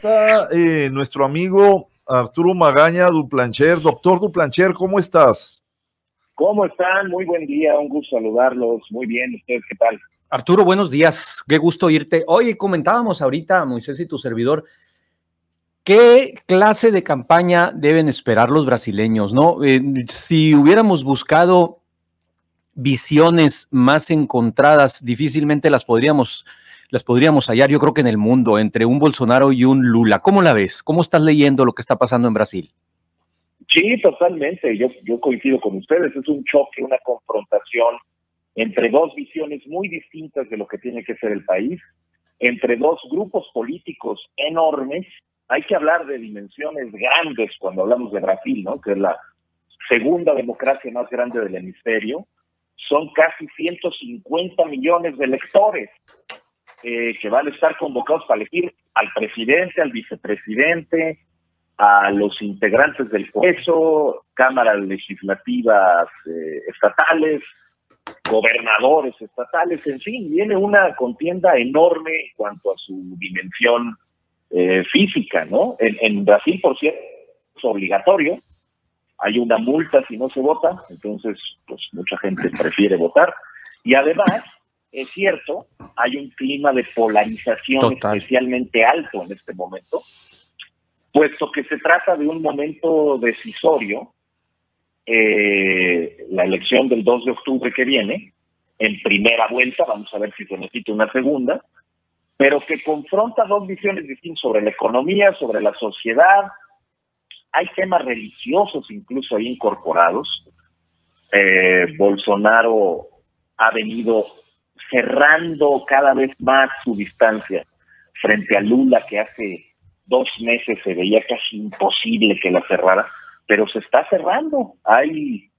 está nuestro amigo Arturo Magaña Duplancher. Doctor Duplancher, ¿cómo estás? ¿Cómo están? Muy buen día, un gusto saludarlos. Muy bien, ¿ustedes qué tal? Arturo, buenos días, qué gusto irte. Oye, comentábamos ahorita, Moisés y tu servidor, ¿qué clase de campaña deben esperar los brasileños, no? Si hubiéramos buscado visiones más encontradas, difícilmente las podríamos hallar, yo creo que en el mundo, entre un Bolsonaro y un Lula. ¿Cómo la ves? ¿Cómo estás leyendo lo que está pasando en Brasil? Sí, totalmente. Yo coincido con ustedes. Es un choque, una confrontación entre dos visiones muy distintas de lo que tiene que ser el país, entre dos grupos políticos enormes. Hay que hablar de dimensiones grandes cuando hablamos de Brasil, ¿no? Que es la segunda democracia más grande del hemisferio. Son casi 150 millones de electores que van a estar convocados para elegir al presidente, al vicepresidente, a los integrantes del Congreso, cámaras legislativas estatales, gobernadores estatales, en fin, viene una contienda enorme en cuanto a su dimensión física, ¿no? En Brasil, por cierto, es obligatorio, hay una multa si no se vota, entonces pues mucha gente prefiere votar, y además, es cierto, hay un clima de polarización especialmente alto en este momento, puesto que se trata de un momento decisorio, la elección del 2 de octubre que viene, en primera vuelta, vamos a ver si se necesita una segunda, pero que confronta dos visiones distintas sobre la economía, sobre la sociedad. Hay temas religiosos incluso ahí incorporados. Bolsonaro ha venido cerrando cada vez más su distancia frente a Lula, que hace 2 meses se veía casi imposible que la cerrara, pero se está cerrando. Hay,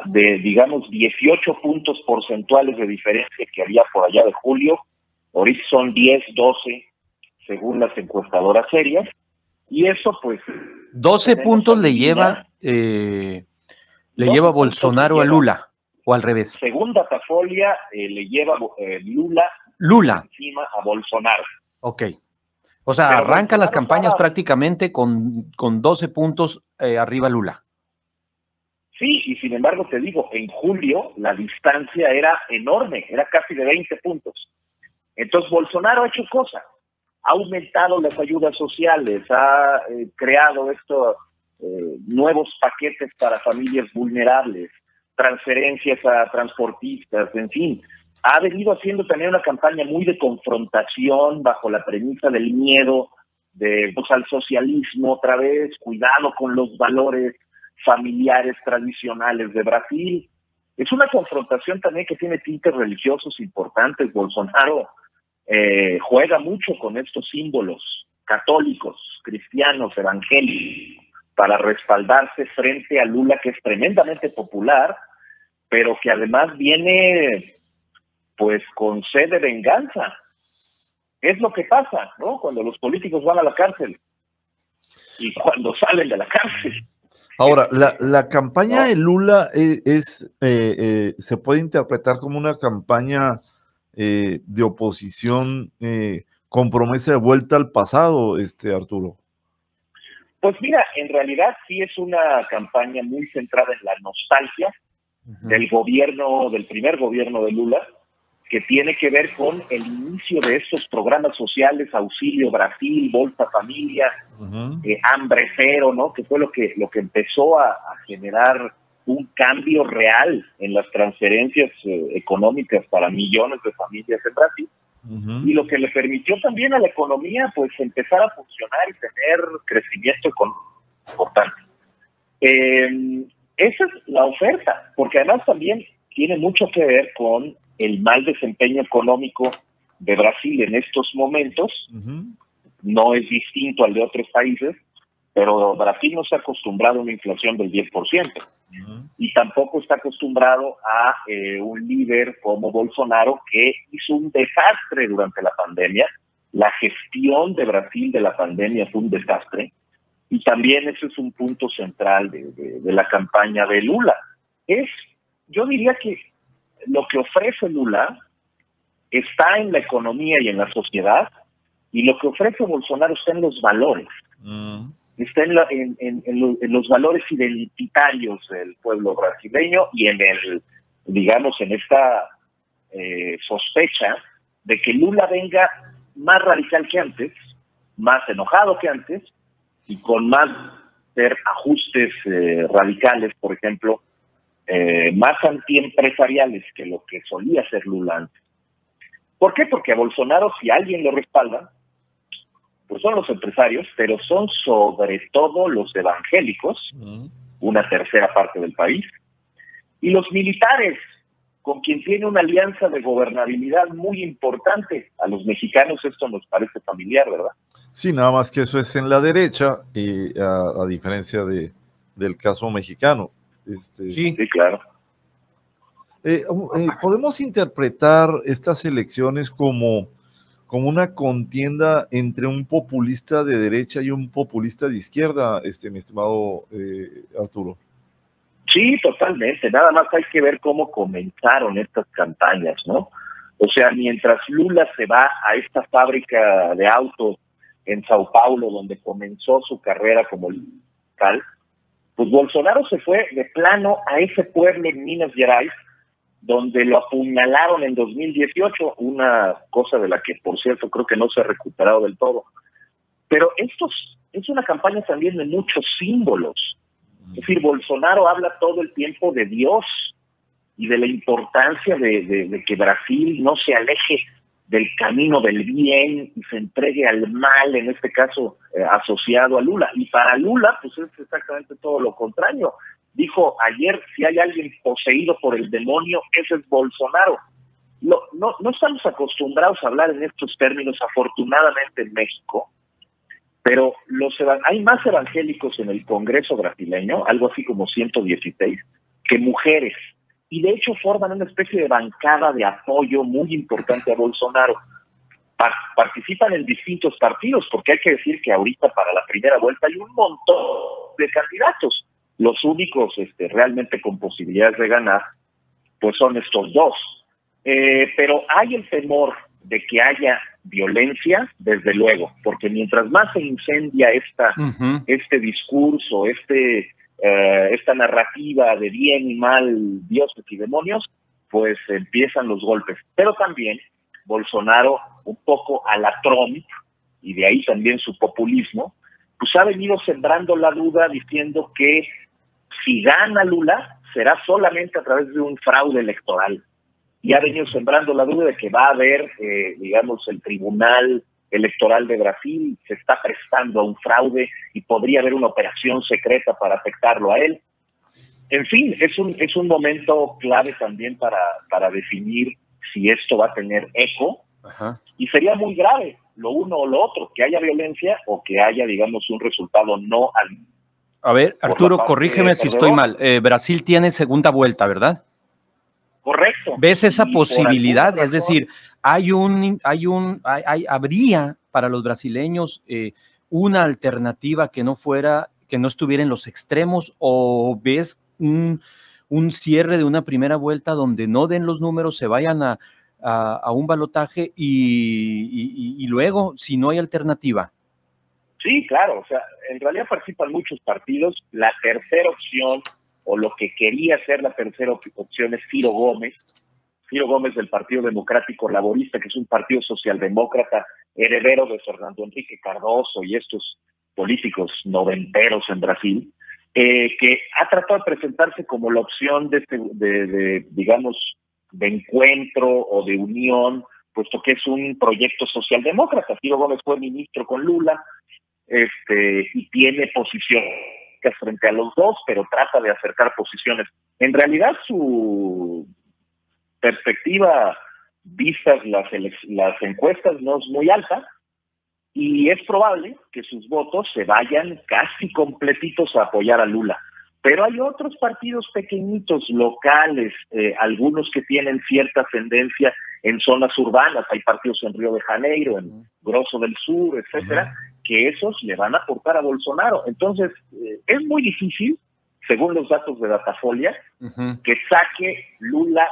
digamos, 18 puntos porcentuales de diferencia que había por allá de julio. Ahorita son 10, 12, según las encuestadoras serias. Y eso, pues... 12 puntos le lleva Bolsonaro a Lula, o al revés. Según Datafolia, le lleva Lula encima a Bolsonaro. Ok. O sea, pero arrancan las campañas prácticamente con 12 puntos arriba Lula. Sí, y sin embargo te digo, en julio la distancia era enorme, era casi de 20 puntos. Entonces Bolsonaro ha hecho cosas, ha aumentado las ayudas sociales, ha creado estos nuevos paquetes para familias vulnerables, transferencias a transportistas, en fin. Ha venido haciendo también una campaña muy de confrontación bajo la premisa del miedo, pues, al socialismo otra vez, cuidado con los valores familiares tradicionales de Brasil. Es una confrontación también que tiene tintes religiosos importantes. Bolsonaro juega mucho con estos símbolos católicos, cristianos, evangélicos, para respaldarse frente a Lula, que es tremendamente popular, pero que además viene pues con sed de venganza. Es lo que pasa, ¿no? Cuando los políticos van a la cárcel y cuando salen de la cárcel. Ahora, la campaña de Lula se puede interpretar como una campaña de oposición con promesa de vuelta al pasado, Arturo. Pues mira, en realidad sí es una campaña muy centrada en la nostalgia del gobierno, del primer gobierno de Lula, que tiene que ver con el inicio de estos programas sociales, Auxilio Brasil, Bolsa Familia, Hambre Cero, ¿no? Que fue lo que empezó a generar un cambio real en las transferencias económicas para millones de familias en Brasil. Y lo que le permitió también a la economía, pues, empezar a funcionar y tener crecimiento económico importante. Esa es la oferta, porque además también tiene mucho que ver con el mal desempeño económico de Brasil en estos momentos. No es distinto al de otros países, pero Brasil no se ha acostumbrado a una inflación del 10%. Y tampoco está acostumbrado a un líder como Bolsonaro, que hizo un desastre durante la pandemia. La gestión de Brasil de la pandemia fue un desastre. Y también ese es un punto central de la campaña de Lula. Yo diría que lo que ofrece Lula está en la economía y en la sociedad, Y lo que ofrece Bolsonaro está en los valores. Está en los valores identitarios del pueblo brasileño y en esta sospecha de que Lula venga más radical que antes, más enojado que antes y con más ajustes radicales, por ejemplo, más antiempresariales que lo que solía ser Lula antes. ¿Por qué? Porque a Bolsonaro, si alguien lo respalda, pues son los empresarios, pero son sobre todo los evangélicos, una tercera parte del país, y los militares, con quien tiene una alianza de gobernabilidad muy importante. A los mexicanos esto nos parece familiar, ¿verdad? Sí, nada más que eso es en la derecha, y a diferencia del caso mexicano. Sí, claro. ¿Podemos interpretar estas elecciones como una contienda entre un populista de derecha y un populista de izquierda, mi estimado Arturo? Sí, totalmente. Nada más hay que ver cómo comenzaron estas campañas, ¿no? O sea, mientras Lula se va a esta fábrica de autos en Sao Paulo, donde comenzó su carrera como tal, pues Bolsonaro se fue de plano a ese pueblo en Minas Gerais, donde lo apuñalaron en 2018, una cosa de la que, por cierto, creo que no se ha recuperado del todo. Pero esto es una campaña también de muchos símbolos. Es decir, Bolsonaro habla todo el tiempo de Dios y de la importancia de que Brasil no se aleje del camino del bien y se entregue al mal, en este caso asociado a Lula. Y para Lula, pues es exactamente todo lo contrario. Dijo ayer, si hay alguien poseído por el demonio, ese es Bolsonaro. No estamos acostumbrados a hablar en estos términos, afortunadamente, en México, pero hay más evangélicos en el Congreso brasileño, algo así como 116, que mujeres. Y de hecho forman una especie de bancada de apoyo muy importante a Bolsonaro. Participan en distintos partidos, porque hay que decir que ahorita para la primera vuelta hay un montón de candidatos. Los únicos realmente con posibilidades de ganar, pues son estos dos. Pero hay el temor de que haya violencia, desde luego, porque mientras más se incendia este discurso, esta narrativa de bien y mal, dioses y demonios, pues empiezan los golpes. Pero también Bolsonaro, un poco a la Trump, y de ahí también su populismo, pues ha venido sembrando la duda diciendo que si gana Lula, será solamente a través de un fraude electoral. Y ha venido sembrando la duda de que va a haber, el Tribunal Electoral de Brasil se está prestando a un fraude y podría haber una operación secreta para afectarlo a él. En fin, es un momento clave también para definir si esto va a tener eco. Ajá. Y sería muy grave lo uno o lo otro, que haya violencia o que haya, un resultado no al... A ver, Arturo, corrígeme si estoy mal. Brasil tiene segunda vuelta, ¿verdad? Correcto. ¿Ves esa posibilidad? Es decir, habría para los brasileños una alternativa que no estuviera en los extremos, o ves un cierre de una primera vuelta donde no den los números, se vayan a un balotaje y luego, si no hay alternativa? Sí, claro, o sea, en realidad participan muchos partidos. La tercera opción, o lo que quería ser la tercera opción, es Ciro Gómez del Partido Democrático Laborista, que es un partido socialdemócrata heredero de Fernando Henrique Cardoso y estos políticos noventeros en Brasil, que ha tratado de presentarse como la opción de encuentro o de unión, puesto que es un proyecto socialdemócrata. Ciro Gómez fue ministro con Lula, y tiene posiciones frente a los dos, pero trata de acercar posiciones. En realidad su perspectiva, vistas las encuestas, no es muy alta, y es probable que sus votos se vayan casi completitos a apoyar a Lula. Pero hay otros partidos pequeñitos, locales, algunos que tienen cierta ascendencia en zonas urbanas. Hay partidos en Río de Janeiro, en Grosso del Sur, etcétera, que esos le van a aportar a Bolsonaro. Entonces, es muy difícil, según los datos de Datafolia, que saque Lula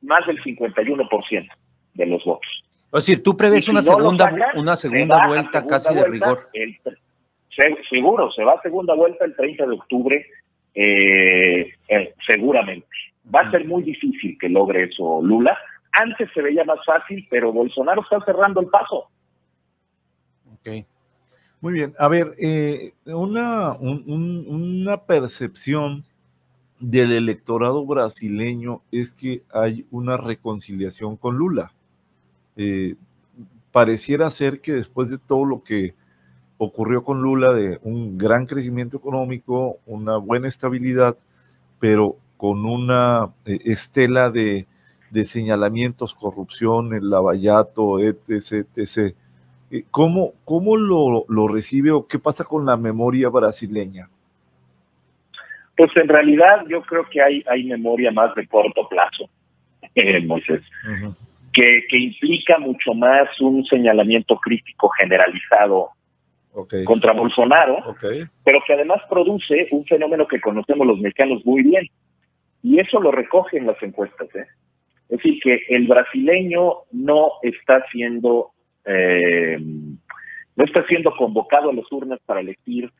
más del 51% de los votos. Es decir, tú prevés una segunda vuelta casi de rigor. Seguro, se va a segunda vuelta el 30 de octubre, seguramente. Va a ser muy difícil que logre eso Lula. Antes se veía más fácil, pero Bolsonaro está cerrando el paso. Okay. Muy bien. A ver, una percepción del electorado brasileño es que hay una reconciliación con Lula. Pareciera ser que después de todo lo que ocurrió con Lula, de un gran crecimiento económico, una buena estabilidad, pero con una estela de señalamientos, corrupción, el lavallato, etc., etc. ¿Cómo lo recibe o qué pasa con la memoria brasileña? Pues en realidad yo creo que hay memoria más de corto plazo, Moisés, que implica mucho más un señalamiento crítico generalizado contra Bolsonaro, pero que además produce un fenómeno que conocemos los mexicanos muy bien, y eso lo recogen las encuestas, Es decir, que el brasileño no está siendo convocado a las urnas para elegir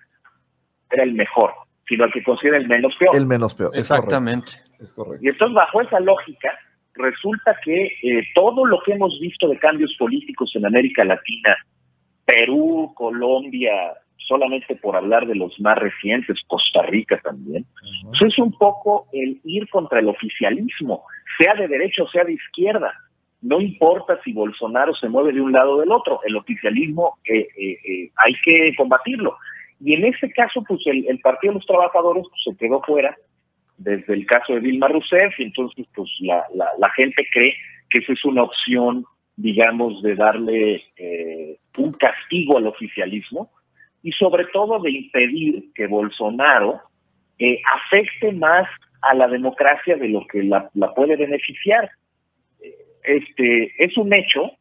era el mejor, sino al que considera el menos peor. El menos peor, exactamente. Es correcto. Y entonces, bajo esa lógica, resulta que todo lo que hemos visto de cambios políticos en América Latina, Perú, Colombia, solamente por hablar de los más recientes, Costa Rica también, pues es un poco el ir contra el oficialismo, sea de derecha o sea de izquierda. No importa si Bolsonaro se mueve de un lado o del otro, el oficialismo hay que combatirlo. Y en este caso, pues el Partido de los Trabajadores pues, se quedó fuera desde el caso de Dilma Rousseff, y entonces pues la gente cree que esa es una opción, digamos, de darle un castigo al oficialismo y sobre todo de impedir que Bolsonaro afecte más a la democracia de lo que la puede beneficiar. Es un hecho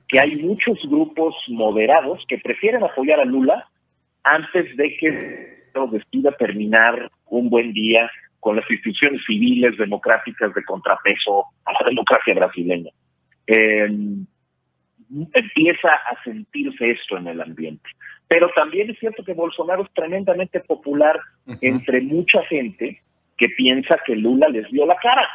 que hay muchos grupos moderados que prefieren apoyar a Lula antes de que decida terminar un buen día con las instituciones civiles democráticas de contrapeso a la democracia brasileña. Empieza a sentirse esto en el ambiente. Pero también es cierto que Bolsonaro es tremendamente popular entre mucha gente que piensa que Lula les dio la cara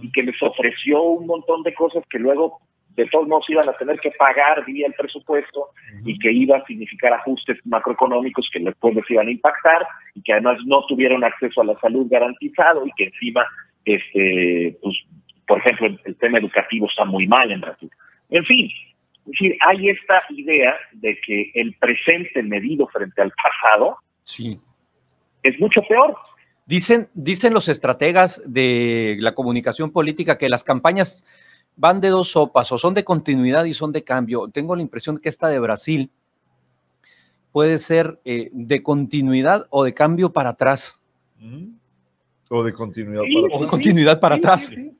y que les ofreció un montón de cosas que luego de todos modos iban a tener que pagar vía el presupuesto y que iba a significar ajustes macroeconómicos que después les iban a impactar y que además no tuvieron acceso a la salud garantizado y que encima, pues, por ejemplo, el tema educativo está muy mal en Brasil. En fin, es decir, hay esta idea de que el presente medido frente al pasado es mucho peor. Dicen los estrategas de la comunicación política que las campañas van de dos sopas, o son de continuidad y son de cambio. Tengo la impresión que esta de Brasil puede ser de continuidad o de cambio para atrás. O de continuidad para atrás. Sí.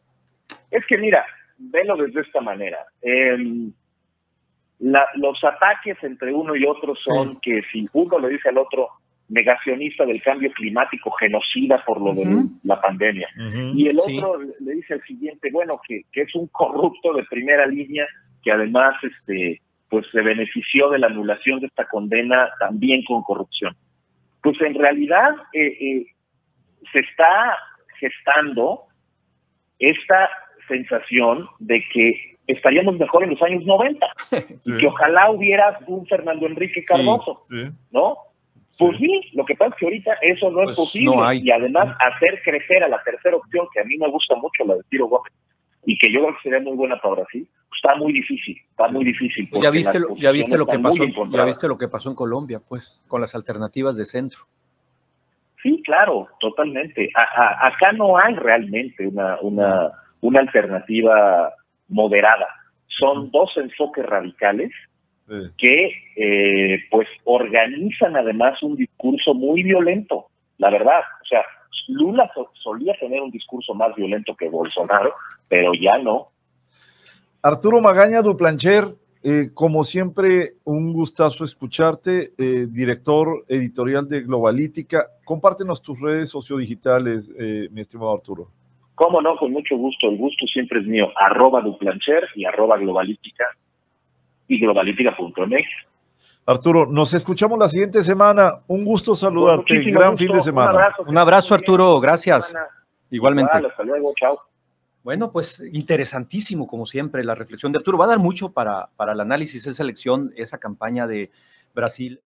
Es que mira, velo desde esta manera. Los ataques entre uno y otro son que si uno le dice al otro negacionista del cambio climático, genocida por lo de la pandemia, y el otro le dice al siguiente, bueno, que es un corrupto de primera línea, que además pues se benefició de la anulación de esta condena también con corrupción. Pues en realidad se está gestando esta sensación de que estaríamos mejor en los años 90 y que ojalá hubiera un Fernando Enrique Cardoso, ¿no? Pues sí, lo que pasa es que ahorita eso no es posible, no y además hacer crecer a la tercera opción, que a mí me gusta mucho, la de Ciro Gómez, y que yo creo que sería muy buena para Brasil, está muy difícil, Ya viste lo que pasó en Colombia, pues, con las alternativas de centro. Sí, claro, totalmente. Acá no hay realmente una alternativa moderada. Son dos enfoques radicales que pues organizan además un discurso muy violento, la verdad. O sea, Lula solía tener un discurso más violento que Bolsonaro, pero ya no. Arturo Magaña Duplancher, como siempre, un gustazo escucharte, director editorial de Globalítica. Compártenos tus redes sociodigitales, mi estimado Arturo. Cómo no, con mucho gusto. El gusto siempre es mío. @Duplancher y @Globalítica. y globalítica.mx. Arturo, nos escuchamos la siguiente semana. Un gusto saludarte. Gran fin de semana. Un abrazo, Arturo. Gracias. Igualmente. Igual, hasta luego. Chao. Bueno, pues interesantísimo, como siempre, la reflexión de Arturo. Va a dar mucho para el análisis, esa elección, esa campaña de Brasil.